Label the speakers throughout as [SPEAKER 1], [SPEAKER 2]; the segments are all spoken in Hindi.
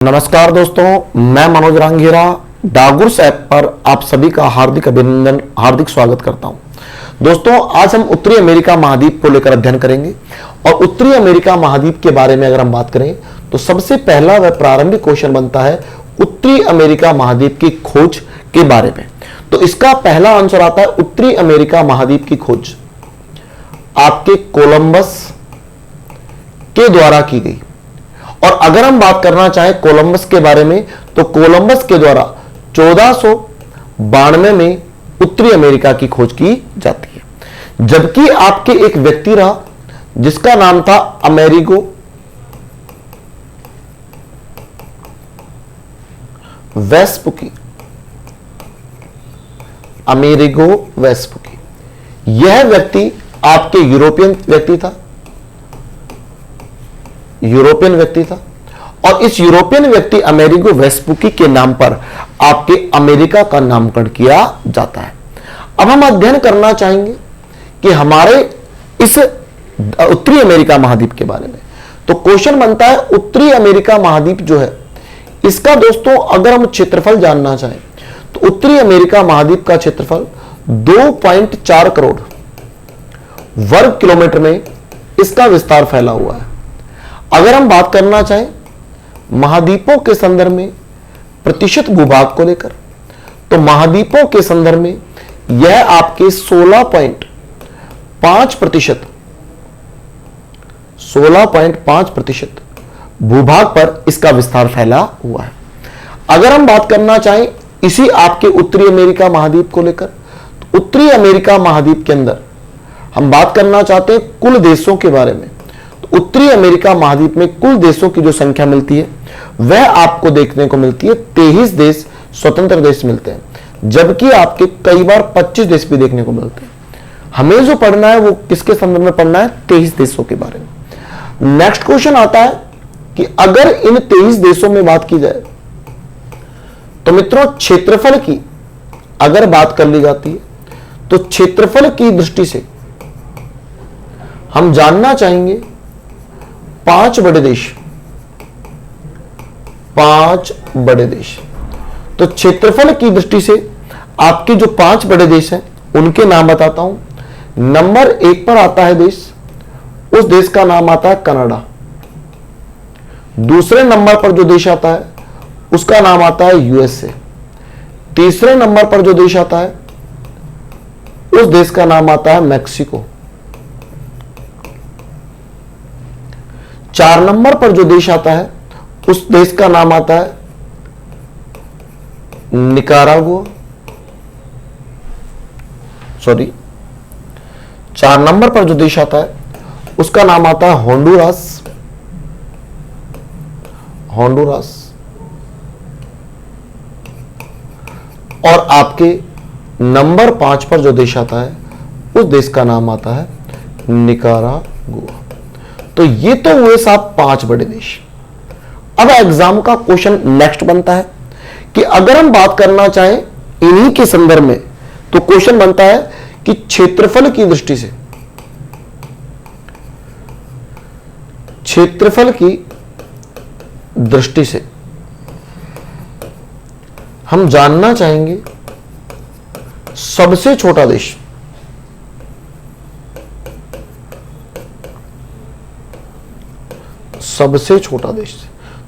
[SPEAKER 1] नमस्कार दोस्तों, मैं मनोज रांगीरा डागुर्स ऐप पर आप सभी का हार्दिक अभिनंदन, हार्दिक स्वागत करता हूं। दोस्तों, आज हम उत्तरी अमेरिका महाद्वीप को लेकर अध्ययन करेंगे और उत्तरी अमेरिका महाद्वीप के बारे में अगर हम बात करें तो सबसे पहला व प्रारंभिक क्वेश्चन बनता है उत्तरी अमेरिका महाद्वीप की खोज के बारे में। तो इसका पहला आंसर आता है उत्तरी अमेरिका महाद्वीप की खोज आपके कोलंबस के द्वारा की गई। और अगर हम बात करना चाहें कोलंबस के बारे में तो कोलंबस के द्वारा 1492 में उत्तरी अमेरिका की खोज की जाती है। जबकि आपके एक व्यक्ति रहा जिसका नाम था अमेरिगो वेस्पुकी। अमेरिगो वेस्पुकी यह व्यक्ति आपके यूरोपियन व्यक्ति था और इस यूरोपियन व्यक्ति अमेरिगो वेस्पुकी के नाम पर आपके अमेरिका का नामकरण किया जाता है। अब हम अध्ययन करना चाहेंगे कि हमारे इस उत्तरी अमेरिका महाद्वीप के बारे में। तो क्वेश्चन बनता है उत्तरी अमेरिका महाद्वीप जो है इसका दोस्तों अगर हम क्षेत्रफल जानना चाहें तो उत्तरी अमेरिका महाद्वीप का क्षेत्रफल 2.4 करोड़ वर्ग किलोमीटर में इसका विस्तार फैला हुआ है। अगर हम बात करना चाहें महाद्वीपों के संदर्भ में प्रतिशत भूभाग को लेकर तो महाद्वीपों के संदर्भ में यह आपके 16.5% भूभाग पर इसका विस्तार फैला हुआ है। अगर हम बात करना चाहें इसी आपके उत्तरी अमेरिका महाद्वीप को लेकर तो उत्तरी अमेरिका महाद्वीप के अंदर हम बात करना चाहते हैं कुल देशों के बारे में। उत्तरी अमेरिका महाद्वीप में कुल देशों की जो संख्या मिलती है वह आपको देखने को मिलती है 23 देश स्वतंत्र देश मिलते हैं, जबकि आपके कई बार 25 देश भी देखने को मिलते हैं। हमें जो पढ़ना है वो किसके संदर्भ में पढ़ना है? 23 देशों के बारे में। नेक्स्ट क्वेश्चन आता है कि अगर इन 23 देशों में बात की जाए तो मित्रों क्षेत्रफल की अगर बात कर ली जाती है तो क्षेत्रफल की दृष्टि से हम जानना चाहेंगे 5 बड़े देश। तो क्षेत्रफल की दृष्टि से आपके जो 5 बड़े देश हैं उनके नाम बताता हूं। नंबर 1 पर आता है देश, उस देश का नाम आता है कनाडा। दूसरे नंबर पर जो देश आता है उसका नाम आता है यूएसए। तीसरे नंबर पर जो देश आता है उस देश का नाम आता है मैक्सिको। 4 नंबर पर जो देश आता है उस देश का नाम आता है निकारागुआ। 4 नंबर पर जो देश आता है उसका नाम आता है होंडुरास। और आपके नंबर 5 पर जो देश आता है उस देश का नाम आता है निकारागुआ। तो ये तो हुए साहब 5 बड़े देश। अब एग्जाम का क्वेश्चन नेक्स्ट बनता है कि अगर हम बात करना चाहें इन्हीं के संदर्भ में तो क्वेश्चन बनता है कि क्षेत्रफल की दृष्टि से हम जानना चाहेंगे सबसे छोटा देश।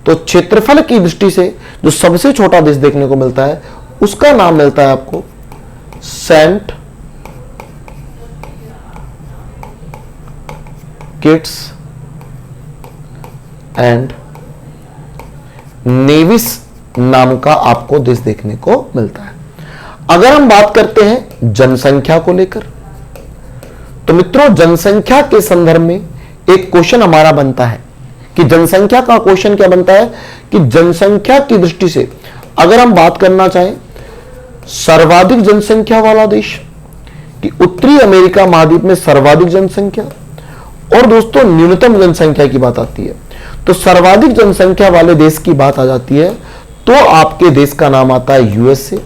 [SPEAKER 1] तो क्षेत्रफल की दृष्टि से जो सबसे छोटा देश देखने को मिलता है उसका नाम मिलता है आपको सेंट किट्स एंड नेविस नाम का आपको देश देखने को मिलता है। अगर हम बात करते हैं जनसंख्या को लेकर तो मित्रों जनसंख्या के संदर्भ में एक क्वेश्चन हमारा बनता है कि जनसंख्या का क्वेश्चन क्या बनता है कि जनसंख्या की दृष्टि से अगर हम बात करना चाहें सर्वाधिक जनसंख्या वाला देश कि उत्तरी अमेरिका महाद्वीप में सर्वाधिक जनसंख्या और दोस्तों न्यूनतम जनसंख्या की बात आती है तो सर्वाधिक जनसंख्या वाले देश की बात आ जाती है तो आपके देश का नाम आता है यूएसए।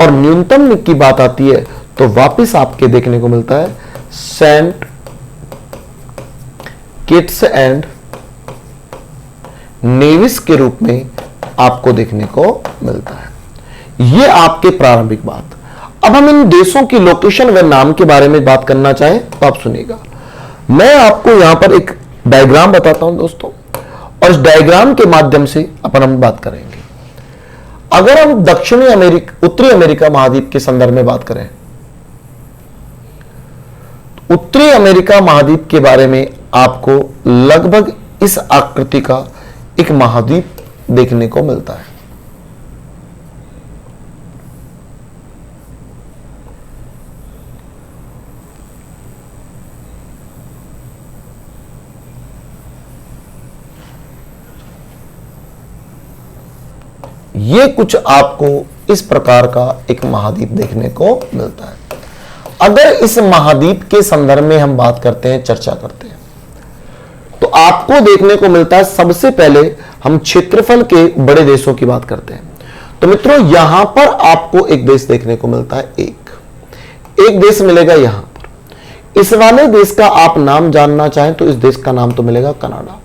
[SPEAKER 1] और न्यूनतम की बात आती है तो वापस आपके देखने को मिलता है सेंट किट्स एंड नेविस के रूप में आपको देखने को मिलता है। यह आपके प्रारंभिक बात। अब हम इन देशों की लोकेशन व नाम के बारे में बात करना चाहें तो आप सुनिएगा। मैं आपको यहां पर एक डायग्राम बताता हूं दोस्तों, और इस डायग्राम के माध्यम से अपन हम बात करेंगे। अगर हम दक्षिणी अमेरिका, उत्तरी अमेरिका महाद्वीप के संदर्भ में बात करें, उत्तरी अमेरिका महाद्वीप के बारे में आपको लगभग इस आकृति का एक महाद्वीप देखने को मिलता है। ये कुछ आपको इस प्रकार का एक महाद्वीप देखने को मिलता है। अगर इस महाद्वीप के संदर्भ में हम बात करते हैं, चर्चा करते हैं, तो आपको देखने को मिलता है, सबसे पहले हम क्षेत्रफल के बड़े देशों की बात करते हैं। तो मित्रों यहां पर आपको एक देश देखने को मिलता है, एक देश मिलेगा यहां पर। इस वाले देश का आप नाम जानना चाहें तो इस देश का नाम तो मिलेगा कनाडा।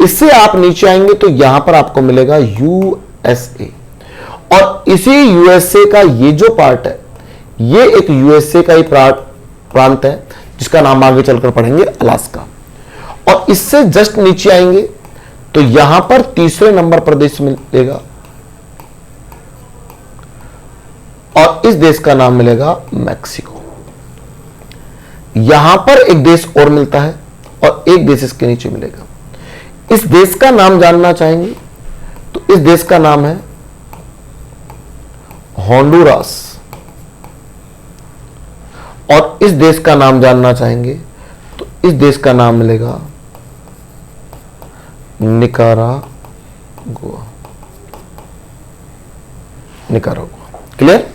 [SPEAKER 1] इससे आप नीचे आएंगे तो यहां पर आपको मिलेगा यूएसए, और इसी यूएसए का ये जो पार्ट है, ये एक यूएसए का ही प्रांत है जिसका नाम आगे चलकर पढ़ेंगे अलास्का। और इससे जस्ट नीचे आएंगे तो यहां पर तीसरे नंबर पर देश मिलेगा, और इस देश का नाम मिलेगा मैक्सिको। यहां पर एक देश और मिलता है और एक देश इसके नीचे मिलेगा। इस देश का नाम जानना चाहेंगे तो इस देश का नाम है होंडुरास, और इस देश का नाम जानना चाहेंगे तो इस देश का नाम मिलेगा निकारागुआ। क्लियर?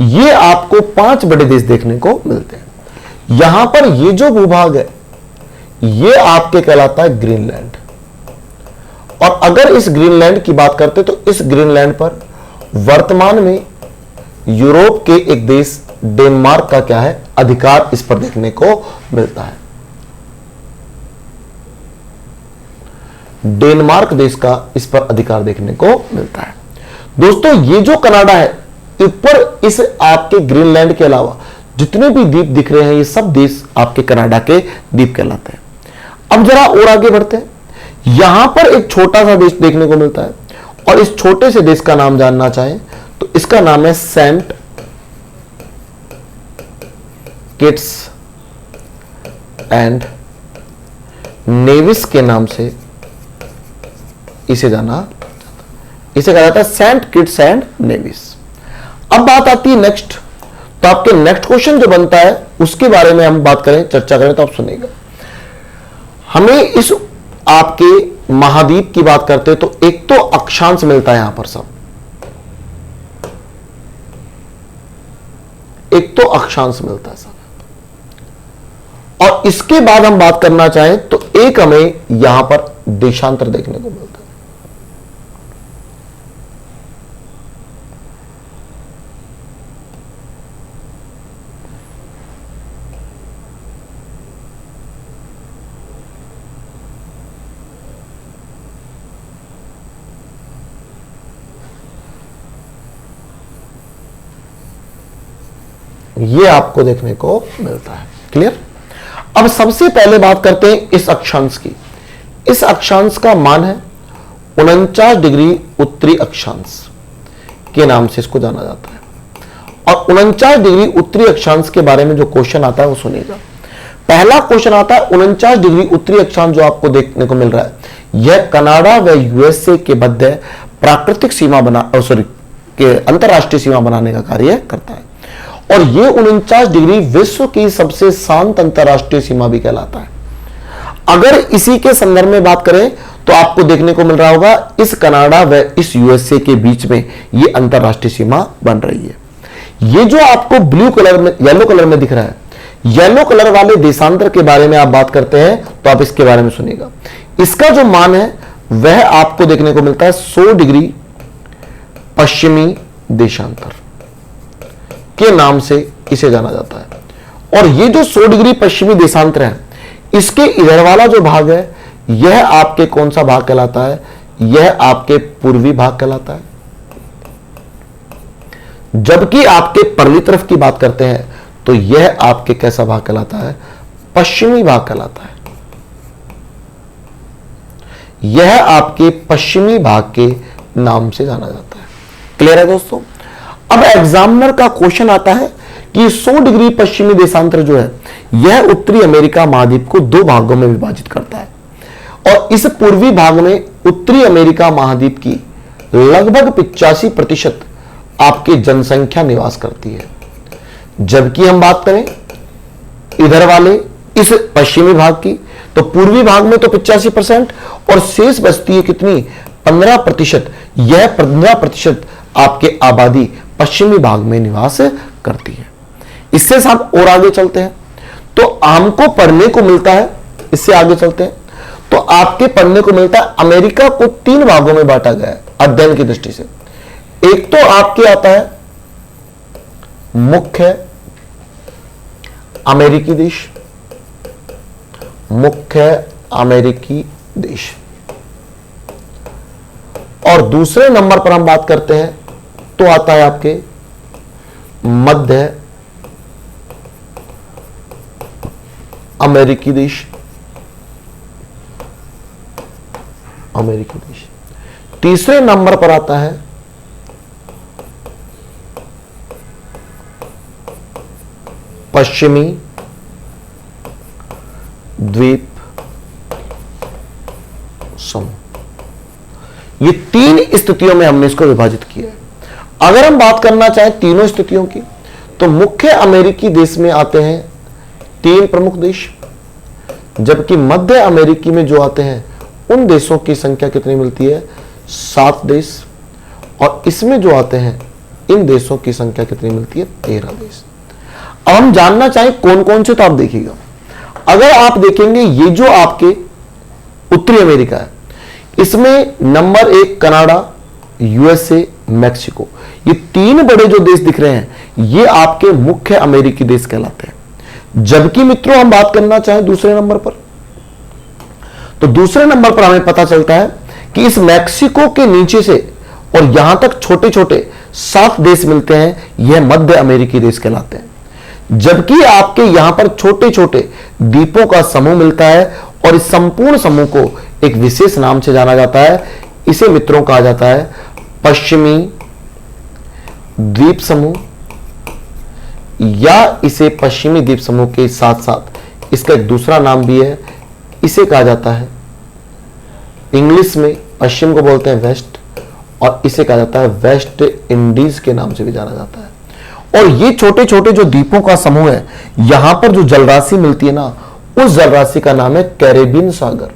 [SPEAKER 1] ये आपको 5 बड़े देश देखने को मिलते हैं। यहां पर ये जो भूभाग है ये आपके कहलाता है ग्रीनलैंड। और अगर इस ग्रीनलैंड की बात करते तो इस ग्रीनलैंड पर वर्तमान में यूरोप के एक देश डेनमार्क का क्या है, अधिकार इस पर देखने को मिलता है। डेनमार्क देश का इस पर अधिकार देखने को मिलता है। दोस्तों ये जो कनाडा है, ऊपर इस आपके ग्रीनलैंड के अलावा जितने भी द्वीप दिख रहे हैं ये सब देश आपके कनाडा के द्वीप कहलाते हैं। अब जरा और आगे बढ़ते हैं। यहां पर एक छोटा सा देश देखने को मिलता है, और इस छोटे से देश का नाम जानना चाहें तो इसका नाम है सेंट किट्स एंड नेविस के नाम से इसे जाना, इसे कहा जाता है सेंट किट्स एंड नेविस। अब बात आती है नेक्स्ट, तो आपके नेक्स्ट क्वेश्चन जो बनता है उसके बारे में हम बात करें, चर्चा करें, तो आप सुनिएगा। हमें इस आपके महाद्वीप की बात करते हैं तो एक तो अक्षांश मिलता है यहां पर, सब एक तो अक्षांश मिलता है सब, और इसके बाद हम बात करना चाहें तो एक हमें यहां पर देशांतर देखने को मिलता है। ये आपको देखने को मिलता है। क्लियर? अब सबसे पहले बात करते हैं इस अक्षांश की। इस अक्षांश का मान है 49 डिग्री उत्तरी अक्षांश के नाम से इसको जाना जाता है। और 49 डिग्री उत्तरी अक्षांश के बारे में जो क्वेश्चन आता है वो सुनिएगा। पहला क्वेश्चन आता है 49 डिग्री उत्तरी अक्षांश जो आपको देखने को मिल रहा है, यह कनाडा व यूएसए के मध्य प्राकृतिक सीमा के अंतरराष्ट्रीय सीमा बनाने का कार्य करता है। और ये 49 डिग्री विश्व की सबसे शांत अंतरराष्ट्रीय सीमा भी कहलाता है। अगर इसी के संदर्भ में बात करें तो आपको देखने को मिल रहा होगा इस कनाडा व इस यूएसए के बीच में ये अंतरराष्ट्रीय सीमा बन रही है। ये जो आपको ब्लू कलर में, येलो कलर में दिख रहा है, येलो कलर वाले देशांतर के बारे में आप बात करते हैं तो आप इसके बारे में सुनिएगा। इसका जो मान है वह आपको देखने को मिलता है 100 डिग्री पश्चिमी देशांतर के नाम से इसे जाना जाता है। और ये जो 100 डिग्री पश्चिमी देशांतर है, इसके इधर वाला जो भाग है यह आपके कौन सा भाग कहलाता है, यह आपके पूर्वी भाग कहलाता है। जबकि आपके परली तरफ की बात करते हैं तो यह आपके कैसा भाग कहलाता है? पश्चिमी भाग कहलाता है। यह आपके पश्चिमी भाग के नाम से जाना जाता है। क्लियर है दोस्तों? अब एग्जामिनर का क्वेश्चन आता है कि 100 डिग्री पश्चिमी देशांतर जो है यह उत्तरी अमेरिका महाद्वीप को दो भागों में विभाजित करता है और इस पूर्वी भाग में उत्तरी अमेरिका महाद्वीप की लगभग 85% आपकी जनसंख्या निवास करती है। जबकि हम बात करें इधर वाले इस पश्चिमी भाग की, तो पूर्वी भाग में तो 85% और शेष बचती है कितनी? 15%। यह 15% आपके आबादी पश्चिमी भाग में निवास करती है। इससे साथ और आगे चलते हैं तो हमको पढ़ने को मिलता है, इससे आगे चलते हैं तो आपके पढ़ने को मिलता है अमेरिका को 3 भागों में बांटा गया है अध्ययन की दृष्टि से। एक तो आपके आता है मुख्य अमेरिकी देश, मुख्य अमेरिकी देश, और दूसरे नंबर पर हम बात करते हैं तो आता है आपके मध्य अमेरिकी देश, अमेरिकी देश। तीसरे नंबर पर आता है पश्चिमी द्वीप समूह। ये 3 स्थितियों में हमने इसको विभाजित किया है। अगर हम बात करना चाहें तीनों स्थितियों की तो मुख्य अमेरिकी देश में आते हैं 3 प्रमुख देश, जबकि मध्य अमेरिकी में जो आते हैं उन देशों की संख्या कितनी मिलती है? 7 देश, और इसमें जो आते हैं इन देशों की संख्या कितनी मिलती है? 13 देश। अब हम जानना चाहें कौन कौन से, तो आप देखिएगा, अगर आप देखेंगे ये जो आपके उत्तरी अमेरिका है इसमें नंबर 1 कनाडा, यूएसए, मैक्सिको, ये 3 बड़े जो देश दिख रहे हैं ये आपके मुख्य अमेरिकी देश कहलाते हैं। जबकि मित्रों हम बात करना चाहें दूसरे नंबर पर, तो दूसरे नंबर पर हमें पता चलता है कि इस मैक्सिको के नीचे से और यहां तक छोटे छोटे 7 देश मिलते हैं, यह मध्य अमेरिकी देश कहलाते हैं। जबकि आपके यहां पर छोटे छोटे द्वीपों का समूह मिलता है और इस संपूर्ण समूह को एक विशेष नाम से जाना जाता है। इसे मित्रों कहा जाता है पश्चिमी द्वीप समूह, या इसे पश्चिमी द्वीप समूह के साथ साथ इसका एक दूसरा नाम भी है, इसे कहा जाता है इंग्लिश में पश्चिम को बोलते हैं वेस्ट, और इसे कहा जाता है वेस्ट इंडीज के नाम से भी जाना जाता है। और ये छोटे छोटे जो द्वीपों का समूह है, यहां पर जो जलराशि मिलती है ना, उस जलराशि का नाम है कैरेबियन सागर,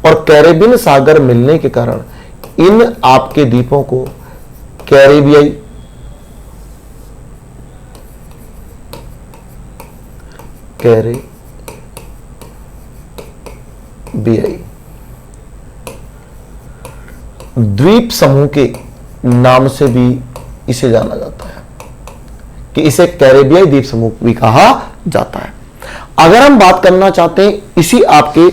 [SPEAKER 1] और कैरेबियन सागर मिलने के कारण इन आपके द्वीपों को कैरेबियाई, कैरेबियाई द्वीप समूह के नाम से भी इसे जाना जाता है, कि इसे कैरेबियाई द्वीप समूह भी कहा जाता है। अगर हम बात करना चाहते हैं इसी आपके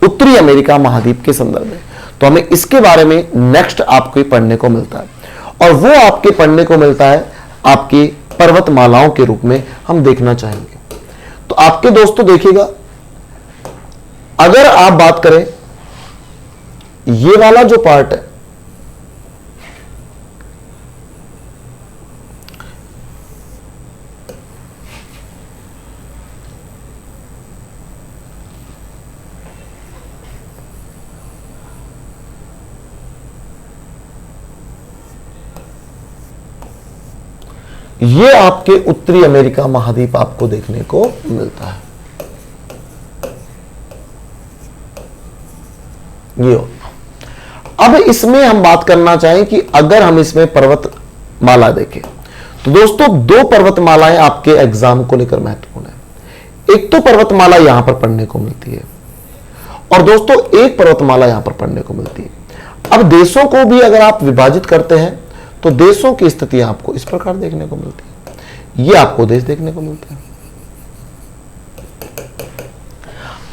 [SPEAKER 1] उत्तरी अमेरिका महाद्वीप के संदर्भ में, तो हमें इसके बारे में नेक्स्ट आपको पढ़ने को मिलता है, और वो आपके पढ़ने को मिलता है आपके पर्वतमालाओं के रूप में हम देखना चाहेंगे। तो आपके दोस्तों देखिएगा, अगर आप बात करें ये वाला जो पार्ट है, ये आपके उत्तरी अमेरिका महाद्वीप आपको देखने को मिलता है। ये अब इसमें हम बात करना चाहें कि अगर हम इसमें पर्वतमाला देखें तो दोस्तों 2 पर्वतमालाएं आपके एग्जाम को लेकर महत्वपूर्ण है। एक तो पर्वतमाला यहां पर पढ़ने को मिलती है, और दोस्तों एक पर्वतमाला यहां पर पढ़ने को मिलती है। अब देशों को भी अगर आप विभाजित करते हैं तो देशों की स्थिति आपको इस प्रकार देखने को मिलती है। ये आपको देश देखने को मिलते हैं।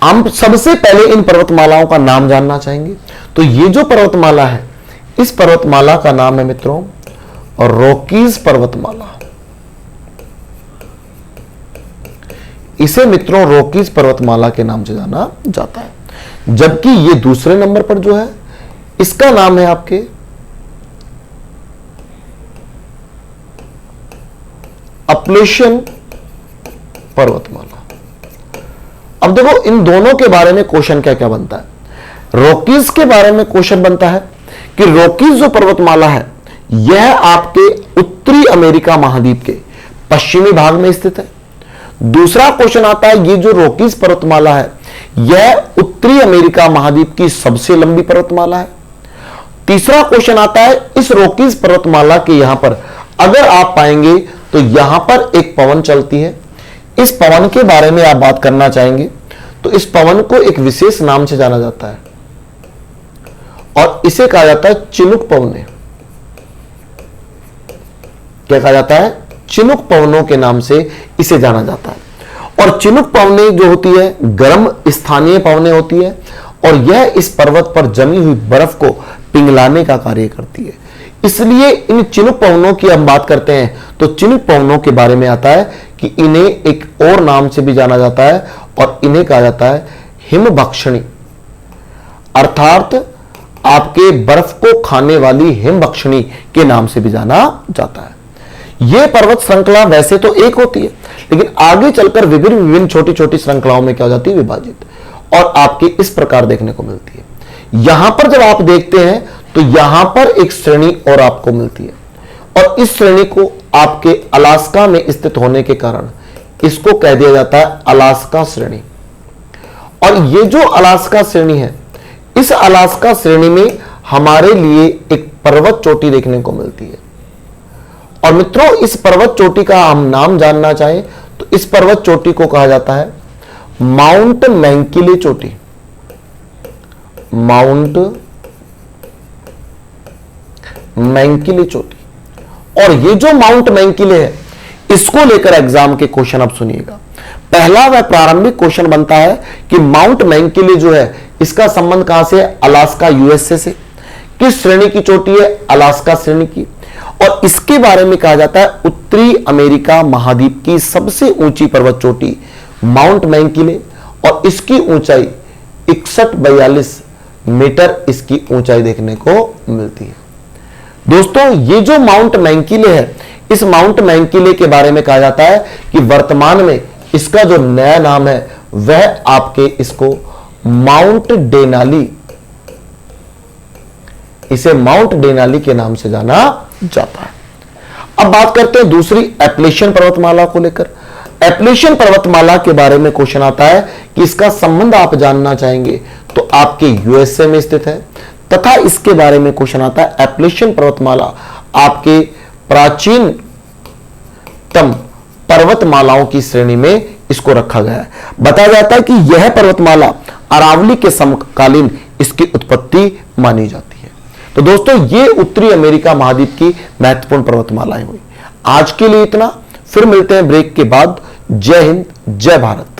[SPEAKER 1] हम सबसे पहले इन पर्वतमालाओं का नाम जानना चाहेंगे। तो ये जो पर्वतमाला है, इस पर्वतमाला का नाम है मित्रों रॉकीज पर्वतमाला। इसे मित्रों रॉकीज पर्वतमाला के नाम से जाना जाता है। जबकि ये दूसरे नंबर पर जो है, इसका नाम है आपके अपलेशियन पर्वतमाला। अब देखो इन दोनों के बारे में क्वेश्चन क्या क्या बनता है। रॉकीज के बारे में क्वेश्चन बनता है कि रॉकीज जो पर्वतमाला है यह आपके उत्तरी अमेरिका महाद्वीप के पश्चिमी भाग में स्थित है। दूसरा क्वेश्चन आता है ये जो रॉकीज पर्वतमाला है यह उत्तरी अमेरिका महाद्वीप की सबसे लंबी पर्वतमाला है। तीसरा क्वेश्चन आता है इस रॉकीज पर्वतमाला के यहां पर अगर आप पाएंगे तो यहां पर एक पवन चलती है। इस पवन के बारे में आप बात करना चाहेंगे तो इस पवन को एक विशेष नाम से जाना जाता है और इसे कहा जाता है चिनुक पवने। क्या कहा जाता है? चिनुक पवनों के नाम से इसे जाना जाता है। और चिनुक पवने जो होती है गर्म स्थानीय पवने होती है और यह इस पर्वत पर जमी हुई बर्फ को पिघलाने का कार्य करती है। इसलिए इन चिनुक पवनों की हम बात करते हैं तो चिनुक पवनों के बारे में आता है कि इन्हें एक और नाम से भी जाना जाता है और इन्हें कहा जाता है हिमभक्षणी, अर्थात आपके बर्फ को खाने वाली हिमभक्षणी के नाम से भी जाना जाता है। यह पर्वत श्रृंखला वैसे तो एक होती है लेकिन आगे चलकर विभिन्न छोटी छोटी श्रृंखलाओं में क्या हो जाती है? विभाजित, और आपके इस प्रकार देखने को मिलती है। यहां पर जब आप देखते हैं तो यहां पर एक श्रेणी और आपको मिलती है और इस श्रेणी को आपके अलास्का में स्थित होने के कारण इसको कह दिया जाता है अलास्का श्रेणी। और ये जो अलास्का श्रेणी है, इस अलास्का श्रेणी में हमारे लिए एक पर्वत चोटी देखने को मिलती है। और मित्रों इस पर्वत चोटी का हम नाम जानना चाहें तो इस पर्वत चोटी को कहा जाता है माउंट मैंकिले चोटी। माउंट मैंकिले चोटी। और ये जो माउंट मैंकिले है इसको लेकर एग्जाम के क्वेश्चन अब सुनिएगा। पहला वह प्रारंभिक क्वेश्चन बनता है कि माउंट मैंकिले जो है इसका संबंध कहां से है? अलास्का यूएसए से। किस श्रेणी की चोटी है? अलास्का श्रेणी की। और इसके बारे में कहा जाता है उत्तरी अमेरिका महाद्वीप की सबसे ऊंची पर्वत चोटी माउंट मैंकिले और इसकी ऊंचाई 6142 मीटर इसकी ऊंचाई देखने को मिलती है। दोस्तों ये जो माउंट मैंकिले है, इस माउंट मैंकिले के बारे में कहा जाता है कि वर्तमान में इसका जो नया नाम है वह आपके इसको माउंट डेनाली, इसे माउंट डेनाली के नाम से जाना जाता है। अब बात करते हैं दूसरी एपलेशियन पर्वतमाला को लेकर। एपलेशियन पर्वतमाला के बारे में क्वेश्चन आता है कि इसका संबंध आप जानना चाहेंगे तो आपके यूएसए में स्थित है तथा इसके बारे में क्वेश्चन आता है एपलेशियन पर्वतमाला आपके प्राचीनतम पर्वतमालाओं की श्रेणी में इसको रखा गया है। बताया जाता है कि यह पर्वतमाला अरावली के समकालीन इसकी उत्पत्ति मानी जाती है। तो दोस्तों ये उत्तरी अमेरिका महाद्वीप की महत्वपूर्ण पर्वतमालाएं हुई। आज के लिए इतना, फिर मिलते हैं ब्रेक के बाद। जय हिंद, जय भारत।